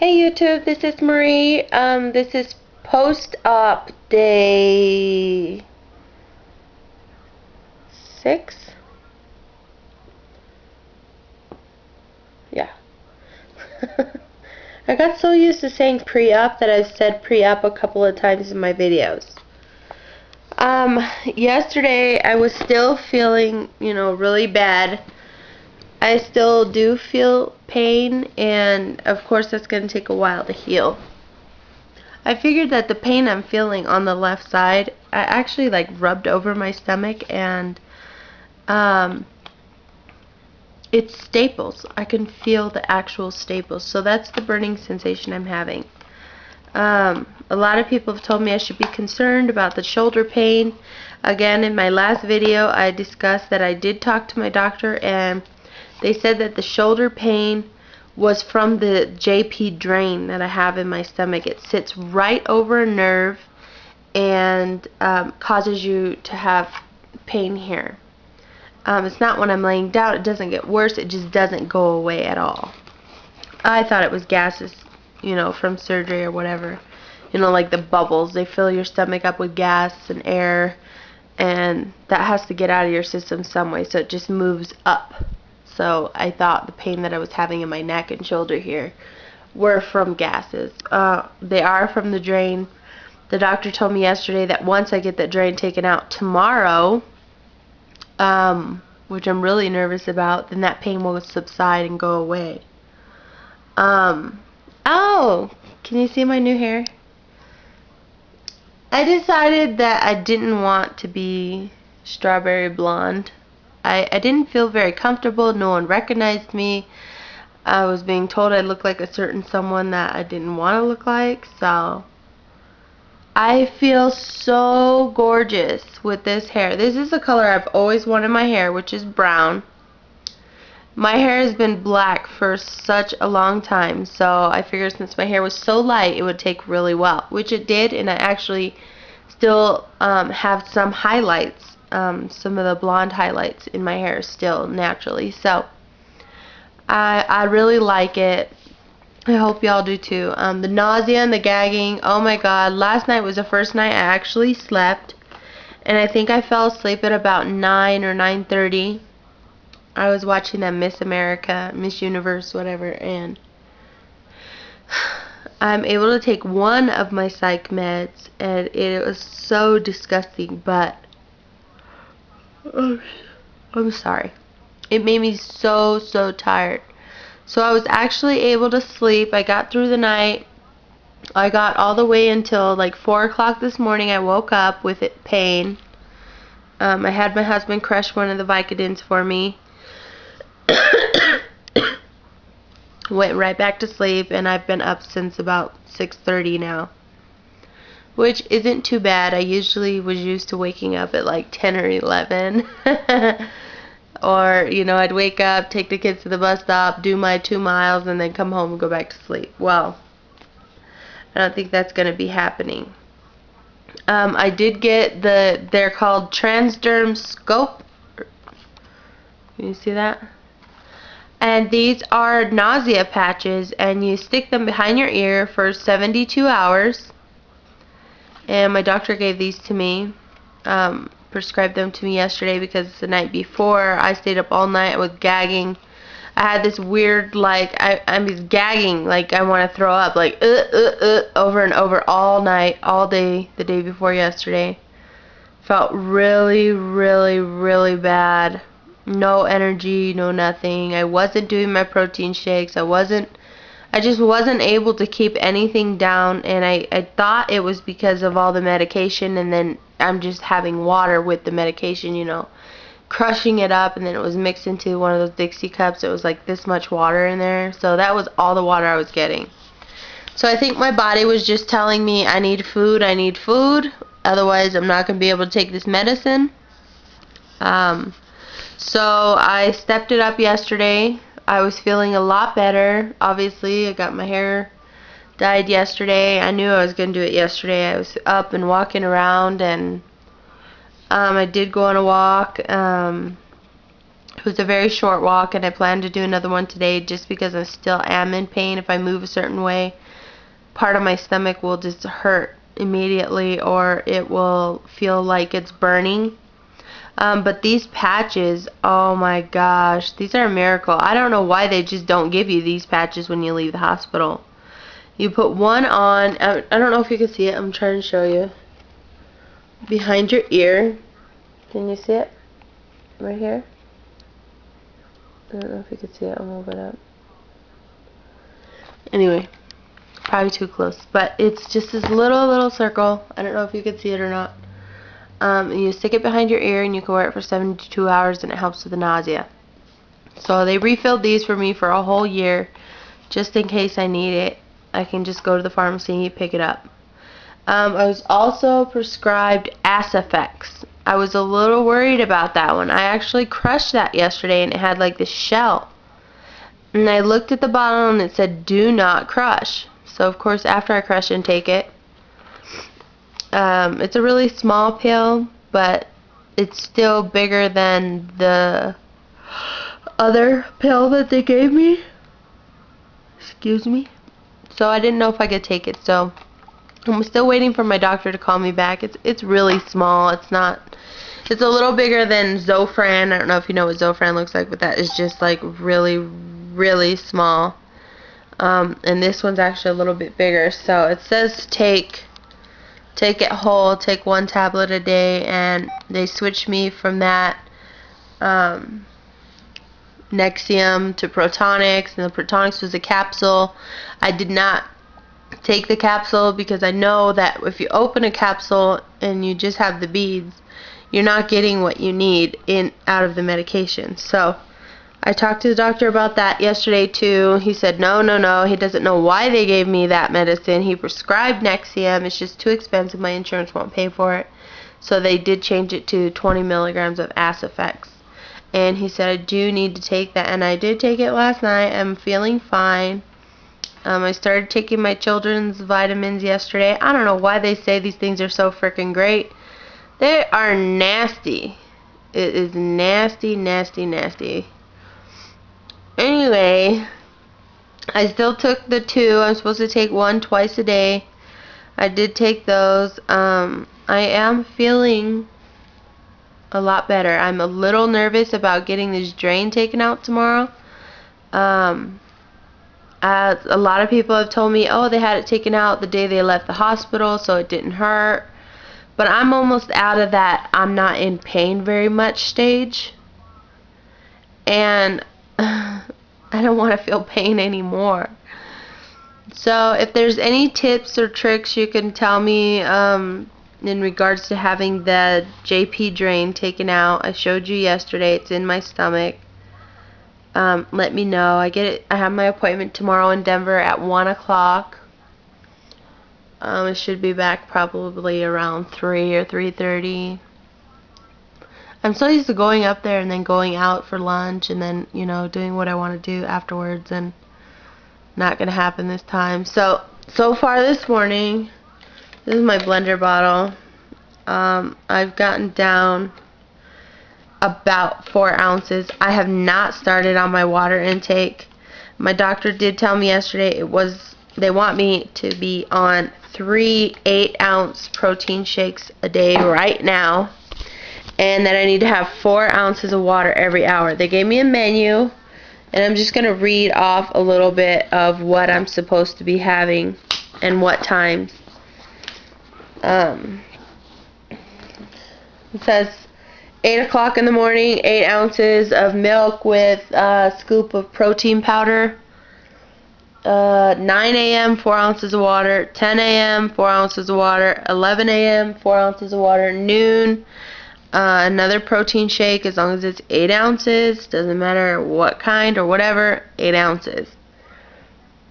Hey YouTube, this is Marie. This is post-op day 6? Yeah. I got so used to saying pre-op that I've said pre-op a couple of times in my videos. Yesterday I was still feeling, really bad. I still do feel pain, and of course that's going to take a while to heal. I figured that the pain I'm feeling on the left side, I actually rubbed over my stomach, and it's staples. I can feel the actual staples. So that's the burning sensation I'm having. A lot of people have told me I should be concerned about the shoulder pain. Again, in my last video I discussed that I did talk to my doctor, and they said that the shoulder pain was from the JP drain that I have in my stomach. It sits right over a nerve and causes you to have pain here. It's not when I'm laying down. It doesn't get worse. It just doesn't go away at all. I thought it was gases, from surgery or whatever. Like the bubbles. They fill your stomach up with gas and air, and that has to get out of your system some way, so it just moves up. So I thought the pain that I was having in my neck and shoulder here were from gases. They are from the drain. The doctor told me yesterday that once I get that drain taken out tomorrow, which I'm really nervous about, then that pain will subside and go away. Oh, can you see my new hair? I decided that I didn't want to be strawberry blonde. I didn't feel very comfortable. No one recognized me. I was being told I looked like a certain someone that I didn't want to look like. So I feel so gorgeous with this hair. This is the color I've always wanted my hair, which is brown. My hair has been black for such a long time, so I figured since my hair was so light it would take really well, which it did, and I actually still have some highlights. Some of the blonde highlights in my hair still naturally, so I really like it. I hope y'all do too. The nausea and the gagging, oh my god, last night was the first night I actually slept, and I think I fell asleep at about 9 or 9:30. I was watching that Miss America, Miss Universe, whatever, and I'm able to take one of my psych meds, and it was so disgusting, but I'm sorry. It made me so tired. So I was actually able to sleep. I got through the night. I got all the way until 4 o'clock this morning. I woke up with pain. I had my husband crush one of the Vicodins for me. Went right back to sleep, and I've been up since about 6:30 now, which isn't too bad. I usually was used to waking up at 10 or 11. Or, I'd wake up, take the kids to the bus stop, do my 2 miles, and then come home and go back to sleep. Well, I don't think that's going to be happening. I did get they're called transderm scope. Can you see that? And these are nausea patches, and you stick them behind your ear for 72 hours. And my doctor gave these to me, prescribed them to me yesterday because the night before I stayed up all night with gagging. I had this weird, I'm just gagging, I want to throw up, over and over all night, all day, the day before yesterday. Felt really bad. No energy, no nothing. I wasn't doing my protein shakes. I just wasn't able to keep anything down, and I thought it was because of all the medication, and then I'm just having water with the medication, crushing it up, and then it was mixed into one of those Dixie cups. It was this much water in there, so that was all the water I was getting. So I think my body was just telling me I need food, otherwise I'm not going to be able to take this medicine. So I stepped it up yesterday. I was feeling a lot better. Obviously, I got my hair dyed yesterday. I knew I was going to do it yesterday. I was up and walking around, and I did go on a walk. It was a very short walk, and I plan to do another one today just because I still am in pain. If I move a certain way, part of my stomach will just hurt immediately, or it will feel like it's burning. But these patches, oh my gosh, these are a miracle. I don't know why they just don't give you these patches when you leave the hospital. You put one on, I don't know if you can see it, I'm trying to show you. Behind your ear. Can you see it? Right here? I don't know if you can see it, I'll move it up. Anyway, probably too close. But it's just this little circle. I don't know if you can see it or not. And you stick it behind your ear, and you can wear it for 72 hours, and it helps with the nausea. So they refilled these for me for a whole year, just in case I need it. I can just go to the pharmacy and pick it up. I was also prescribed Asifex. I was a little worried about that one. I actually crushed that yesterday, and it had like this shell. And I looked at the bottle, and it said, "Do not crush." So of course, after I crush and take it, it's a really small pill, but it's still bigger than the other pill that they gave me. Excuse me. So I didn't know if I could take it, so I'm still waiting for my doctor to call me back. It's really small. It's a little bigger than Zofran. I don't know if you know what Zofran looks like, but that is just like really small. And this one's actually a little bit bigger. So it says take it whole, take 1 tablet a day, and they switched me from that Nexium to Protonix, and the Protonix was a capsule. I did not take the capsule because I know that if you open a capsule and you just have the beads, you're not getting what you need out of the medication. So I talked to the doctor about that yesterday too. He said no, he doesn't know why they gave me that medicine. He prescribed Nexium. It's just too expensive. My insurance won't pay for it. So they did change it to 20 milligrams of Asifex. And he said I do need to take that, and I did take it last night. I'm feeling fine. I started taking my children's vitamins yesterday. I don't know why they say these things are so freaking great. They are nasty. It is nasty. Anyway, I still took the 2. I'm supposed to take 1 twice a day. I did take those. I am feeling a lot better. I'm a little nervous about getting this drain taken out tomorrow. A lot of people have told me, oh, they had it taken out the day they left the hospital, so it didn't hurt. But I'm almost out of that I'm not in pain very much stage. And I don't want to feel pain anymore. So if there's any tips or tricks you can tell me in regards to having the JP drain taken out. I showed you yesterday. It's in my stomach. Let me know. I have my appointment tomorrow in Denver at 1 o'clock. I should be back probably around 3 or 3:30. I'm so used to going up there and then going out for lunch and then, doing what I want to do afterwards, and not going to happen this time. So far this morning, this is my blender bottle. I've gotten down about 4 ounces. I have not started on my water intake. My doctor did tell me yesterday they want me to be on 3 8-ounce protein shakes a day right now, and that I need to have 4 ounces of water every hour. They gave me a menu, and I'm just going to read off a little bit of what I'm supposed to be having and what times. It says 8 o'clock in the morning, 8 ounces of milk with a scoop of protein powder. 9 a.m., 4 ounces of water. 10 a.m., 4 ounces of water. 11 a.m., 4 ounces of water. Noon, another protein shake, as long as it's 8 ounces. Doesn't matter what kind or whatever, 8 ounces.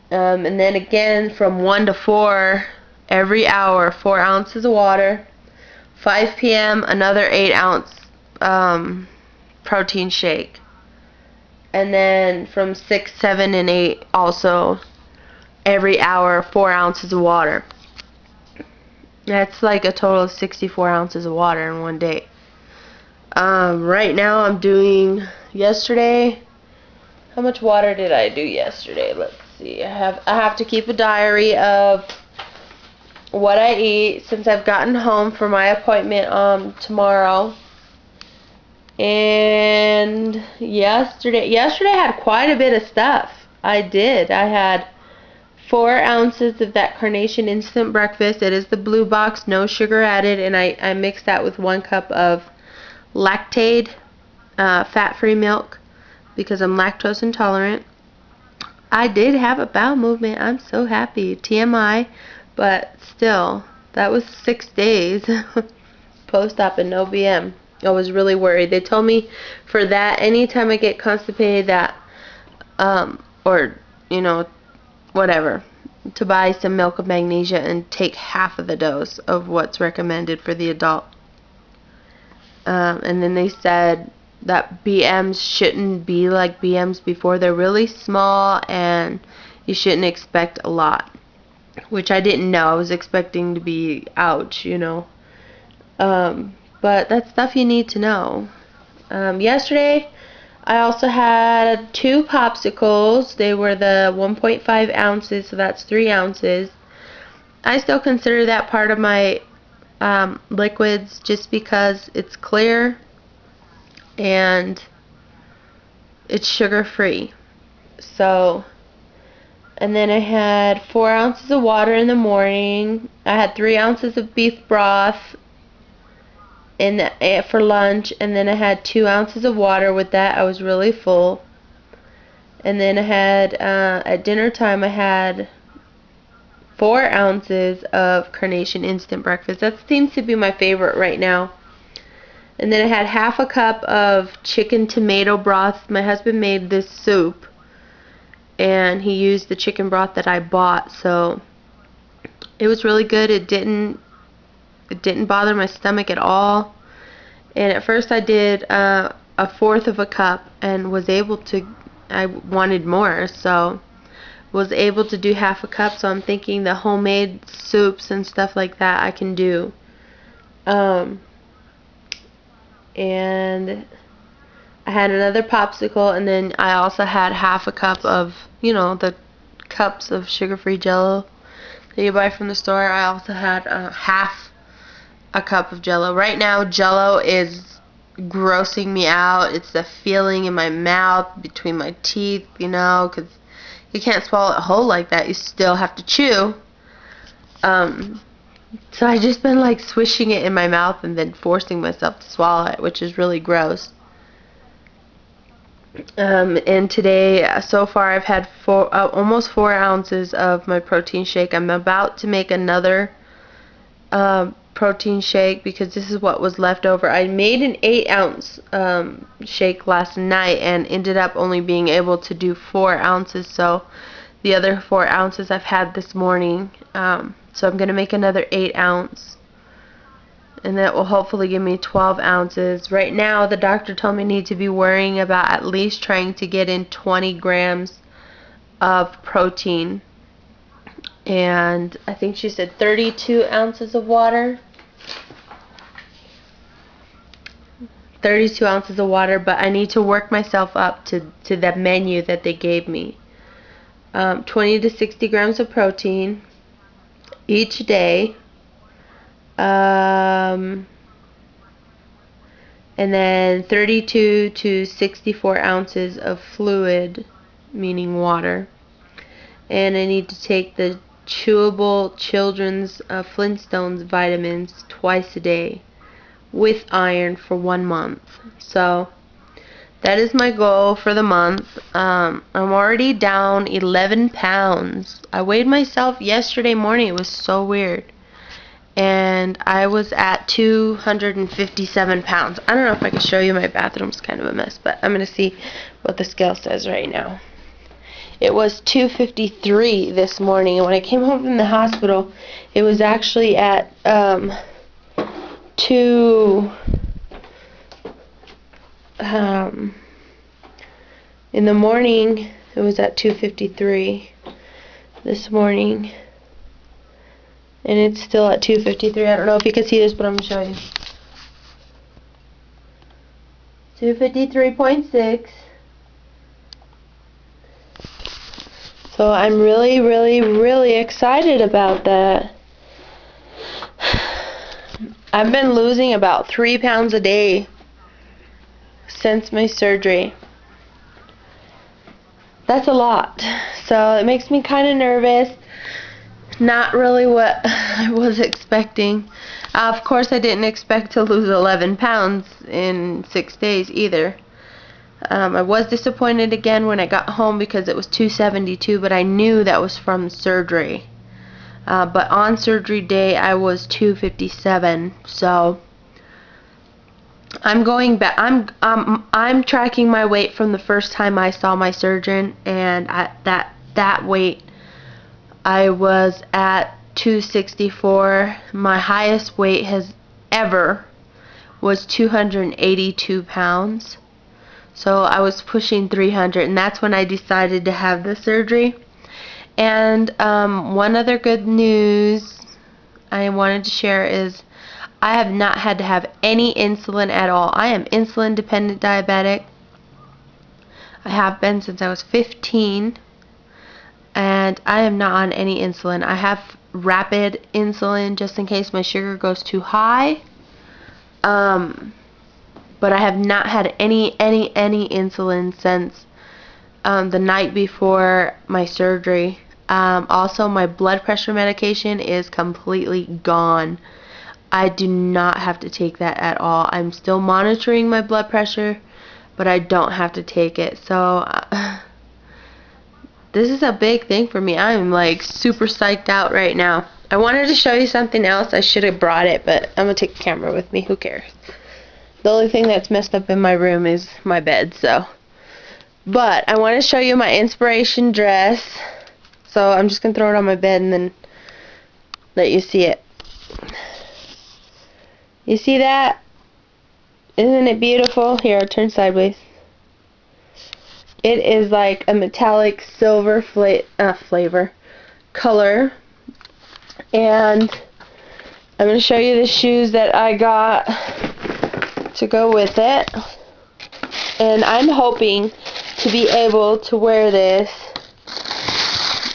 And then again, from 1 to 4, every hour, 4 ounces of water. 5 p.m., another 8-ounce protein shake. And then from 6, 7, and 8, also every hour, 4 ounces of water. That's like a total of 64 ounces of water in one day. Right now I'm doing yesterday, how much water did I do yesterday? Let's see. I have to keep a diary of what I eat since I've gotten home for my appointment tomorrow. And yesterday I had quite a bit of stuff. I had 4 ounces of that Carnation Instant Breakfast. It is the blue box, no sugar added, and I mixed that with 1 cup of Lactaid, fat-free milk, because I'm lactose intolerant. I did have a bowel movement. I'm so happy. TMI, but still, that was 6 days post-op and no BM. I was really worried. They told me for that, anytime I get constipated, that, or, you know, whatever, to buy some milk of magnesia and take half of the dose of what's recommended for the adult. And then they said that BMs shouldn't be like BMs before. They're really small and you shouldn't expect a lot, which I didn't know. I was expecting to be ouch, you know. But that's stuff you need to know. Yesterday I also had 2 popsicles. They were the 1.5 ounces, so that's 3 ounces. I still consider that part of my liquids just because it's clear and it's sugar free. So, and then I had 4 ounces of water in the morning. I had 3 ounces of beef broth for lunch, and then I had 2 ounces of water with that. I was really full. And then I had at dinner time I had 4 ounces of Carnation Instant Breakfast. That seems to be my favorite right now. And then I had half a cup of chicken tomato broth. My husband made this soup, and he used the chicken broth that I bought, so it was really good. It didn't bother my stomach at all. And at first I did a 1/4 of a cup and was able to, I wanted more, so was able to do half a cup. So I'm thinking the homemade soups and stuff like that I can do. And I had another popsicle, and then I also had half a cup of, you know, the cups of sugar-free Jello that you buy from the store. I also had half a cup of Jello. Right now, Jello is grossing me out. It's the feeling in my mouth, between my teeth, you know, because you can't swallow it whole like that. You still have to chew. So I just been like swishing it in my mouth and then forcing myself to swallow it, which is really gross. And today, so far, I've had almost 4 ounces of my protein shake. I'm about to make another protein shake because this is what was left over. I made an 8-ounce shake last night and ended up only being able to do 4 ounces. So the other 4 ounces I've had this morning. So I'm going to make another 8-ounce. And that will hopefully give me 12 ounces. Right now, the doctor told me I need to be worrying about at least trying to get in 20 grams of protein. And I think she said 32 ounces of water. 32 ounces of water, but I need to work myself up to the menu that they gave me. 20 to 60 grams of protein each day. And then 32 to 64 ounces of fluid, meaning water. And I need to take the chewable children's Flintstones vitamins twice a day with iron for 1 month. So that is my goal for the month. I'm already down 11 pounds. I weighed myself yesterday morning. It was so weird. And I was at 257 pounds. I don't know if I can show you. My bathroom's kind of a mess, but I'm going to see what the scale says right now. It was 253 this morning, and when I came home from the hospital, it was actually at 2 in the morning. It was at 253 this morning. And it's still at 253. I don't know if you can see this, but I'm going to show you. 253.6. So I'm really, really, really excited about that. I've been losing about 3 pounds a day since my surgery. That's a lot. So it makes me kind of nervous. Not really what I was expecting. Of course, I didn't expect to lose 11 pounds in 6 days either. I was disappointed again when I got home because it was 272, but I knew that was from surgery. But on surgery day, I was 257. So I'm going back. I'm tracking my weight from the first time I saw my surgeon, and that weight, I was at 264. My highest weight has ever was 282 pounds. So I was pushing 300, and that's when I decided to have the surgery. And one other good news I wanted to share is I have not had to have any insulin at all. I am insulin dependent diabetic. I have been since I was 15, and I am not on any insulin. I have rapid insulin just in case my sugar goes too high. But I have not had any insulin since the night before my surgery. Also, my blood pressure medication is completely gone. I do not have to take that at all. I'm still monitoring my blood pressure, but I don't have to take it. So this is a big thing for me. I'm like super psyched out right now. I wanted to show you something else. I should have brought it, but I'm going to take the camera with me. Who cares? The only thing that's messed up in my room is my bed, so. But I want to show you my inspiration dress. So I'm just going to throw it on my bed and then let you see it. You see that? Isn't it beautiful? Here, I'll turn sideways. It is like a metallic silver flavor color. And I'm going to show you the shoes that I got to go with it, and I'm hoping to be able to wear this.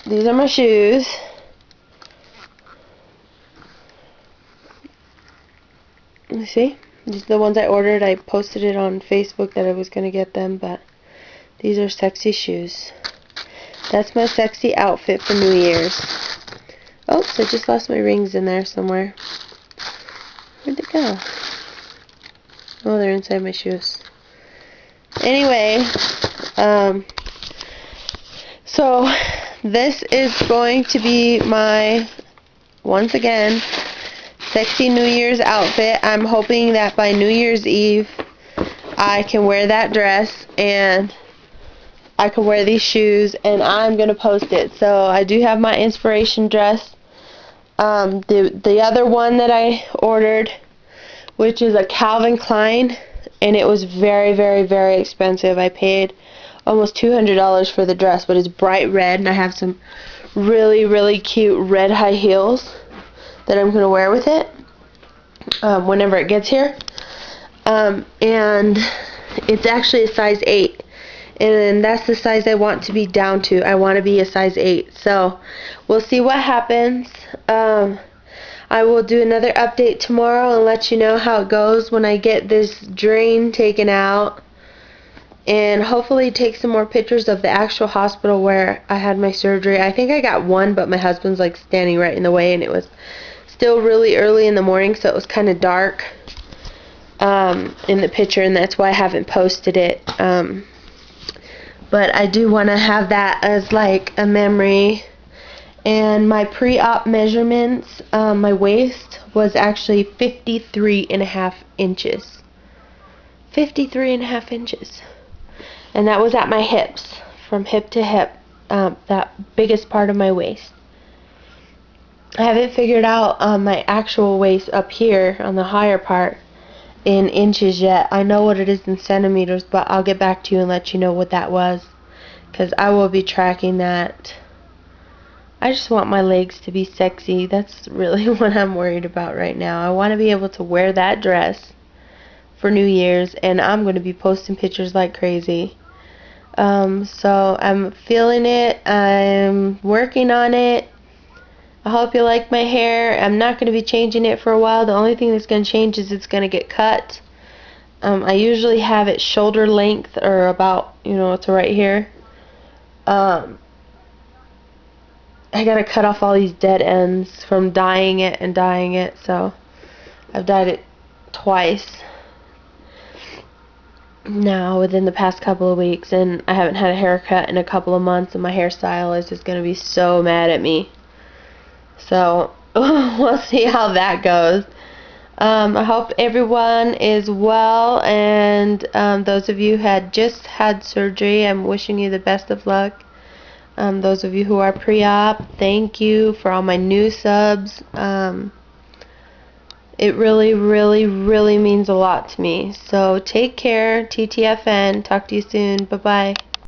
These are my shoes. You see? These are the ones I ordered. I posted it on Facebook that I was going to get them, but these are sexy shoes. That's my sexy outfit for New Year's. Oops, I just lost my rings in there somewhere. Where'd they go? Oh, they're inside my shoes. Anyway, so this is going to be my, once again, sexy New Year's outfit. I'm hoping that by New Year's Eve I can wear that dress and I can wear these shoes, and I'm going to post it. So I do have my inspiration dress. The other one that I ordered, which is a Calvin Klein, and it was very, very, very expensive. I paid almost $200 for the dress, but it's bright red, and I have some really, really cute red high heels that I'm going to wear with it whenever it gets here. And it's actually a size 8, and that's the size I want to be down to. I want to be a size 8, so we'll see what happens. I will do another update tomorrow and let you know how it goes when I get this drain taken out, and hopefully take some more pictures of the actual hospital where I had my surgery. I think I got one, but my husband's like standing right in the way, and it was still really early in the morning, so it was kind of dark in the picture, and that's why I haven't posted it. But I do want to have that as like a memory. And my pre-op measurements, my waist was actually 53.5 inches. 53.5 inches. And that was at my hips, from hip to hip, that biggest part of my waist. I haven't figured out my actual waist up here on the higher part in inches yet. I know what it is in centimeters, but I'll get back to you and let you know what that was, because I will be tracking that. I just want my legs to be sexy. That's really what I'm worried about right now. I want to be able to wear that dress for New Year's, and I'm going to be posting pictures like crazy. So I'm feeling it. I'm working on it. I hope you like my hair. I'm not going to be changing it for a while. The only thing that's going to change is it's going to get cut. I usually have it shoulder length, or about, to right here. I gotta cut off all these dead ends from dyeing it, so I've dyed it twice now within the past couple of weeks, and I haven't had a haircut in a couple of months, and my hairstylist is gonna be so mad at me. So we'll see how that goes. I hope everyone is well, and those of you who had just had surgery, I'm wishing you the best of luck. Those of you who are pre-op, thank you. For all my new subs, it really, really, really means a lot to me. So take care, TTFN. Talk to you soon. Bye-bye.